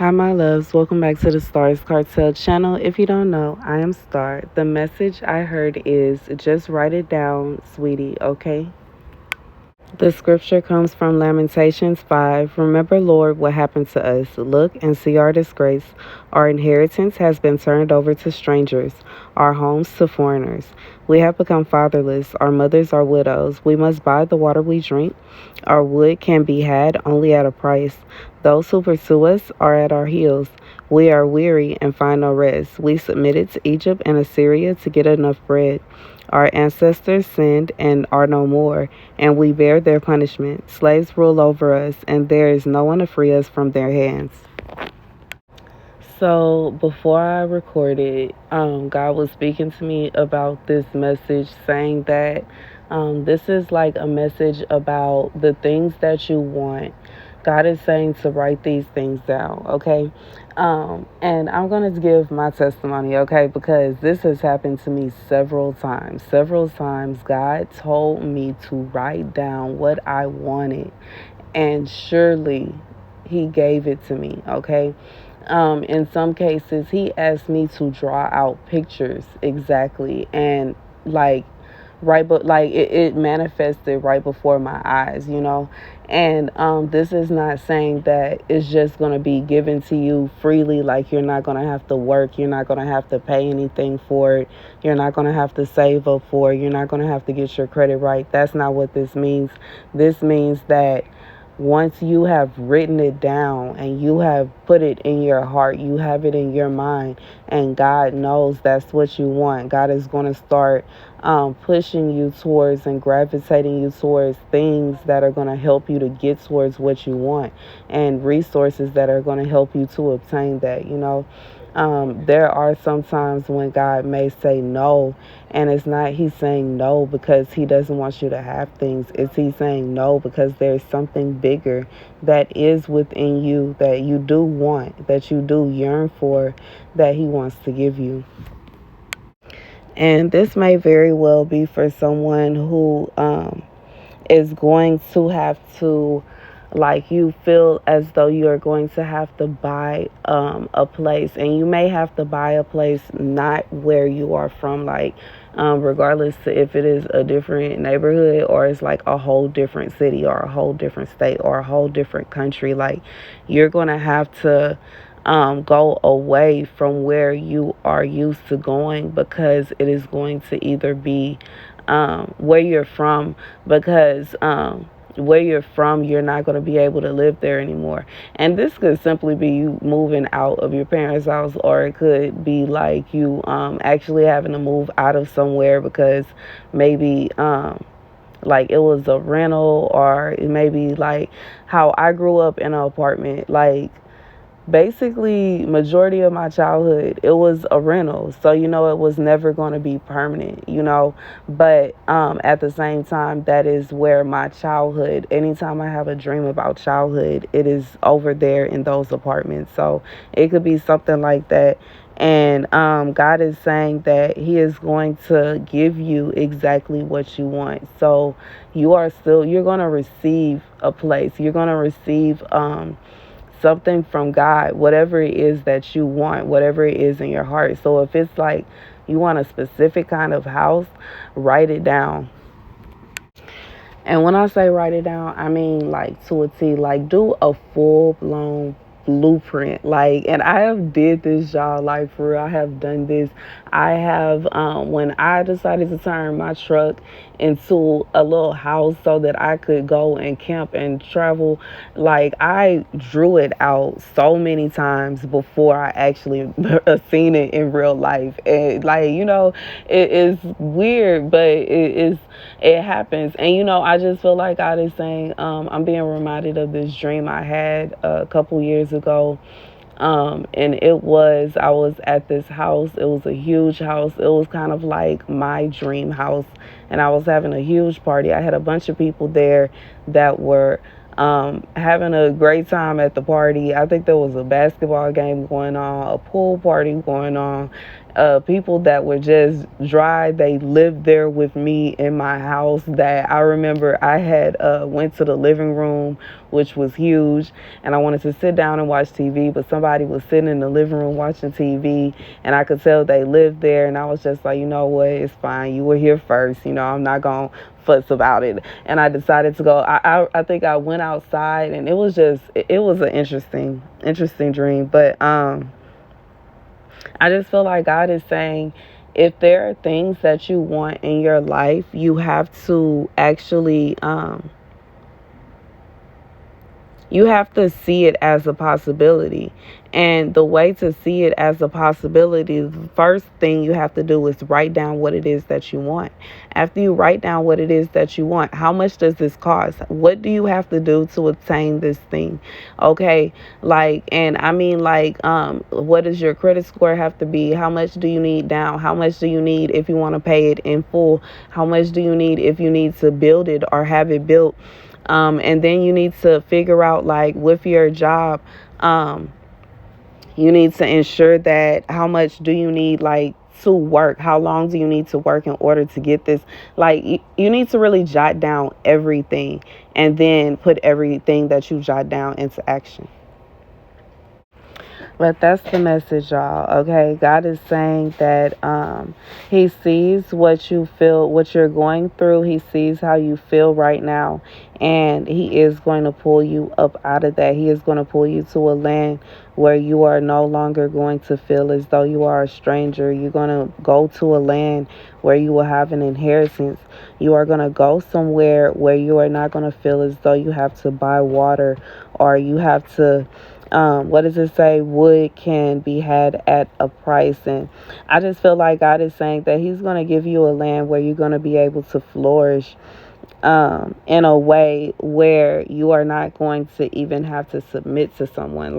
Hi, my loves. Welcome back to the Starscartel channel. If you don't know, I am Star. The message I heard is just write it down, sweetie, okay? The scripture comes from Lamentations 5. Remember, Lord, what happened to us. Look and see our disgrace. Our inheritance has been turned over to strangers, our homes to foreigners. We have become fatherless. Our mothers are widows. We must buy the water we drink. Our wood can be had only at a price. Those who pursue us are at our heels. We are weary and find no rest. We submitted to Egypt and Assyria to get enough bread. Our ancestors sinned and are no more, and we bear their punishment. Slaves rule over us, and there is no one to free us from their hands. So before I recorded, God was speaking to me about this message, saying that this is like a message about the things that you want. God is saying to write these things down, okay? And I'm going to give my testimony, okay? Because this has happened to me several times. Several times God told me to write down what I wanted, and surely He gave it to me, okay? In some cases, He asked me to draw out pictures exactly, and like but like it manifested right before my eyes, and this is not saying that it's just going to be given to you freely, like you're not going to have to work, you're not going to have to pay anything for it, you're not going to have to save up for it, you're not going to have to get your credit right. That's not what this means. This means that once you have written it down and you have put it in your heart, you have it in your mind, and God knows that's what you want, God is going to start pushing you towards and gravitating you towards things that are going to help you to get towards what you want, and resources that are going to help you to obtain that. There are some times when God may say no, and it's not He's saying no because He doesn't want you to have things. It's He's saying no because there's something bigger that is within you that you do want, that you do yearn for, that He wants to give you. And this may very well be for someone who is going to have to, like, you feel as though you're going to have to buy a place, and you may have to buy a place not where you are from, like regardless to if it is a different neighborhood or it's like a whole different city or a whole different state or a whole different country. Like, you're going to have to go away from where you are used to going, because it is going to either be where you're from, because where you're from, you're not going to be able to live there anymore. And this could simply be you moving out of your parents' house, or it could be like you actually having to move out of somewhere because maybe like it was a rental, or it may be like how I grew up in an apartment. Like, basically majority of my childhood, it was a rental, so it was never going to be permanent, but at the same time, that is where my childhood, anytime I have a dream about childhood, it is over there in those apartments. So it could be something like that. And God is saying that He is going to give you exactly what you want. So you're going to receive a place, you're going to receive something from God, whatever it is that you want, whatever it is in your heart. So if it's like you want a specific kind of house, write it down. And when I say write it down, I mean like to a T, like do a full blown blueprint. Like, and I have did this, y'all, like for real, I have done this. I have when I decided to turn my truck into a little house so that I could go and camp and travel, like I drew it out so many times before I actually seen it in real life. And like, it is weird, but it happens. And I just feel like God is saying, I'm being reminded of this dream I had a couple years ago. And I was at this house. It was a huge house. It was kind of like my dream house. And I was having a huge party. I had a bunch of people there that were having a great time at the party. I think there was a basketball game going on, a pool party going on. people that were just dry. They lived there with me in my house. That I remember I had went to the living room, which was huge, and I wanted to sit down and watch TV, but somebody was sitting in the living room watching TV, and I could tell they lived there, and I was just like, you know what, it's fine. You were here first. I'm not going to fuss about it. And I decided to go. I think I went outside, and it was an interesting dream. But I just feel like God is saying, if there are things that you want in your life, you have to actually you have to see it as a possibility. And the way to see it as a possibility, the first thing you have to do is write down what it is that you want. After you write down what it is that you want, how much does this cost? What do you have to do to obtain this thing? Okay, and I mean, what does your credit score have to be? How much do you need down? How much do you need if you want to pay it in full? How much do you need if you need to build it or have it built? And then you need to figure out, with your job, you need to ensure that how much do you need, to work? How long do you need to work in order to get this? You need to really jot down everything and then put everything that you jot down into action. But that's the message, y'all. Okay, God is saying that He sees what you feel, what you're going through. He sees how you feel right now, and He is going to pull you up out of that. He is going to pull you to a land where you are no longer going to feel as though you are a stranger. You're going to go to a land where you will have an inheritance. You are going to go somewhere where you are not going to feel as though you have to buy water, or you have to what does it say? Wood can be had at a price. And I just feel like God is saying that He's going to give you a land where you're going to be able to flourish in a way where you are not going to even have to submit to someone.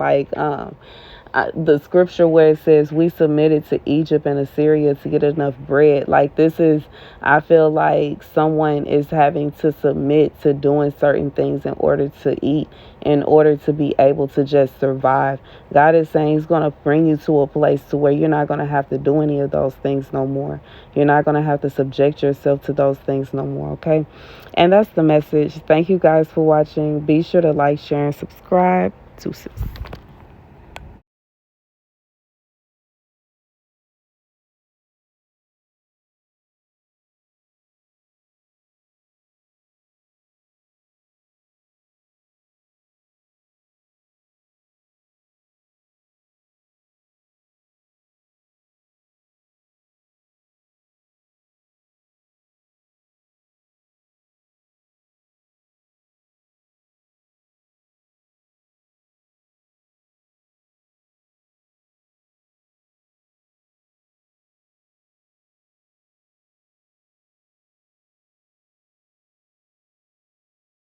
The scripture where it says we submitted to Egypt and Assyria to get enough bread. I feel like someone is having to submit to doing certain things in order to eat, in order to be able to just survive. God is saying He's going to bring you to a place to where you're not going to have to do any of those things no more. You're not going to have to subject yourself to those things no more, okay? And that's the message. Thank you guys for watching. Be sure to like, share, and subscribe. Deuces.